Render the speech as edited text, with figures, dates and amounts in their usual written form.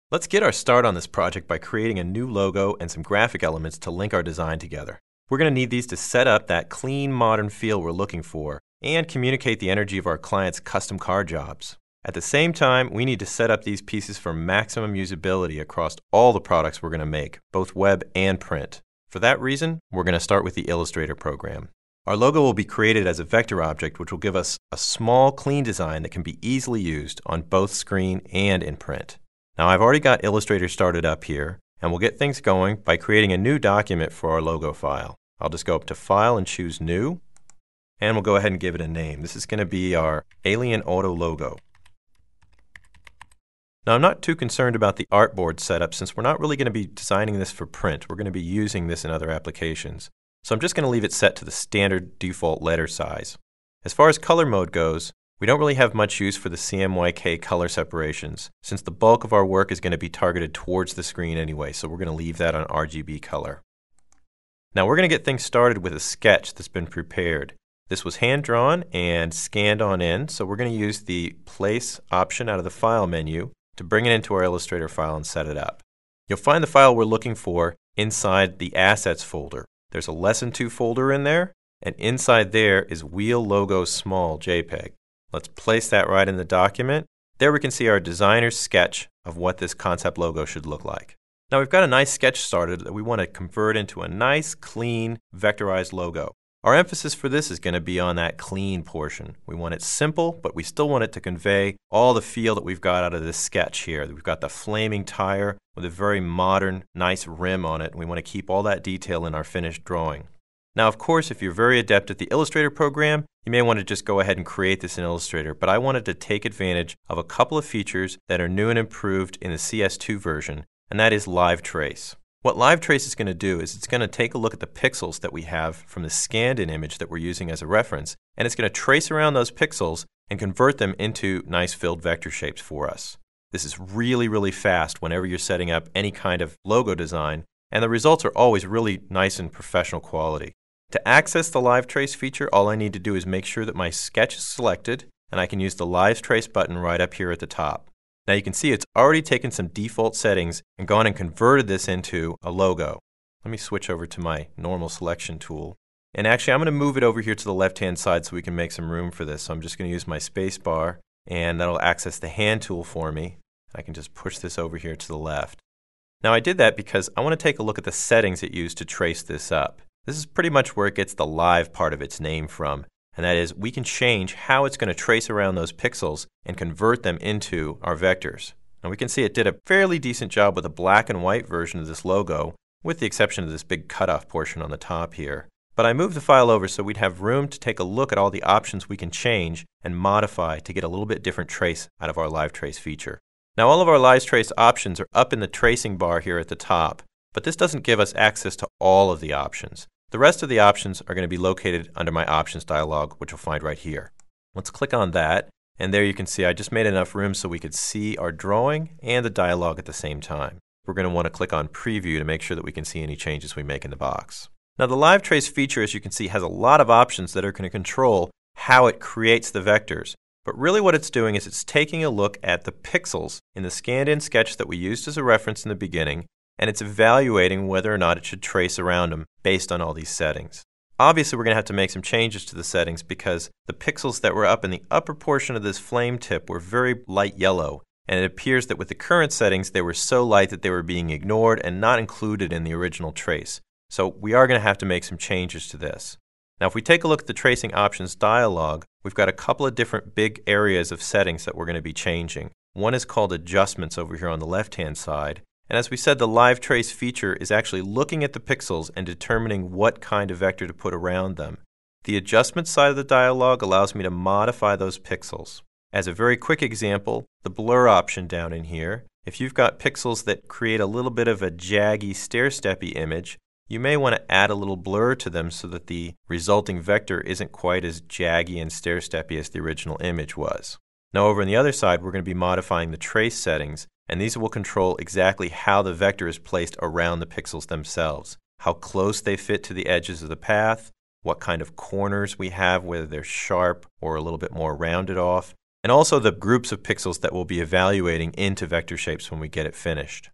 Let's get our start on this project by creating a new logo and some graphic elements to link our design together. We're going to need these to set up that clean, modern feel we're looking for and communicate the energy of our clients' custom car jobs. At the same time, we need to set up these pieces for maximum usability across all the products we're going to make, both web and print. For that reason, we're going to start with the Illustrator program. Our logo will be created as a vector object, which will give us a small, clean design that can be easily used on both screen and in print. Now, I've already got Illustrator started up here, and we'll get things going by creating a new document for our logo file. I'll just go up to File and choose New, and we'll go ahead and give it a name. This is going to be our Alien Auto logo. Now, I'm not too concerned about the artboard setup since we're not really going to be designing this for print. We're going to be using this in other applications. So I'm just going to leave it set to the standard default letter size. As far as color mode goes, we don't really have much use for the CMYK color separations since the bulk of our work is going to be targeted towards the screen anyway, so we're going to leave that on RGB color. Now we're going to get things started with a sketch that's been prepared. This was hand-drawn and scanned on in, so we're going to use the Place option out of the File menu to bring it into our Illustrator file and set it up. You'll find the file we're looking for inside the Assets folder. There's a Lesson 2 folder in there, and inside there is Wheel Logo Small JPEG. Let's place that right in the document. There we can see our designer's sketch of what this concept logo should look like. Now we've got a nice sketch started that we want to convert into a nice, clean, vectorized logo. Our emphasis for this is going to be on that clean portion. We want it simple, but we still want it to convey all the feel that we've got out of this sketch here. We've got the flaming tire with a very modern, nice rim on it, and we want to keep all that detail in our finished drawing. Now, of course, if you're very adept at the Illustrator program, you may want to just go ahead and create this in Illustrator, but I wanted to take advantage of a couple of features that are new and improved in the CS2 version, and that is Live Trace. What Live Trace is going to do is it's going to take a look at the pixels that we have from the scanned-in image that we're using as a reference, and it's going to trace around those pixels and convert them into nice filled vector shapes for us. This is really, really fast whenever you're setting up any kind of logo design, and the results are always really nice and professional quality. To access the Live Trace feature, all I need to do is make sure that my sketch is selected, and I can use the Live Trace button right up here at the top. Now you can see it's already taken some default settings and gone and converted this into a logo. Let me switch over to my normal selection tool. And actually I'm going to move it over here to the left-hand side so we can make some room for this. So I'm just going to use my space bar, and that'll access the hand tool for me. I can just push this over here to the left. Now I did that because I want to take a look at the settings it used to trace this up. This is pretty much where it gets the live part of its name from. And that is, we can change how it's going to trace around those pixels and convert them into our vectors. And we can see it did a fairly decent job with a black and white version of this logo, with the exception of this big cutoff portion on the top here. But I moved the file over so we'd have room to take a look at all the options we can change and modify to get a little bit different trace out of our Live Trace feature. Now all of our Live Trace options are up in the tracing bar here at the top, but this doesn't give us access to all of the options. The rest of the options are going to be located under my Options dialog, which you'll find right here. Let's click on that, and there you can see I just made enough room so we could see our drawing and the dialog at the same time. We're going to want to click on Preview to make sure that we can see any changes we make in the box. Now the Live Trace feature, as you can see, has a lot of options that are going to control how it creates the vectors. But really what it's doing is it's taking a look at the pixels in the scanned-in sketch that we used as a reference in the beginning, and it's evaluating whether or not it should trace around them based on all these settings. Obviously, we're going to have to make some changes to the settings because the pixels that were up in the upper portion of this flame tip were very light yellow, and it appears that with the current settings, they were so light that they were being ignored and not included in the original trace. So we are going to have to make some changes to this. Now, if we take a look at the Tracing Options dialog, we've got a couple of different big areas of settings that we're going to be changing. One is called Adjustments over here on the left-hand side. And as we said, the Live Trace feature is actually looking at the pixels and determining what kind of vector to put around them. The Adjustment side of the dialog allows me to modify those pixels. As a very quick example, the Blur option down in here, if you've got pixels that create a little bit of a jaggy, stair-steppy image, you may want to add a little blur to them so that the resulting vector isn't quite as jaggy and stair-steppy as the original image was. Now over on the other side, we're going to be modifying the trace settings, and these will control exactly how the vector is placed around the pixels themselves, how close they fit to the edges of the path, what kind of corners we have, whether they're sharp or a little bit more rounded off, and also the groups of pixels that we'll be evaluating into vector shapes when we get it finished.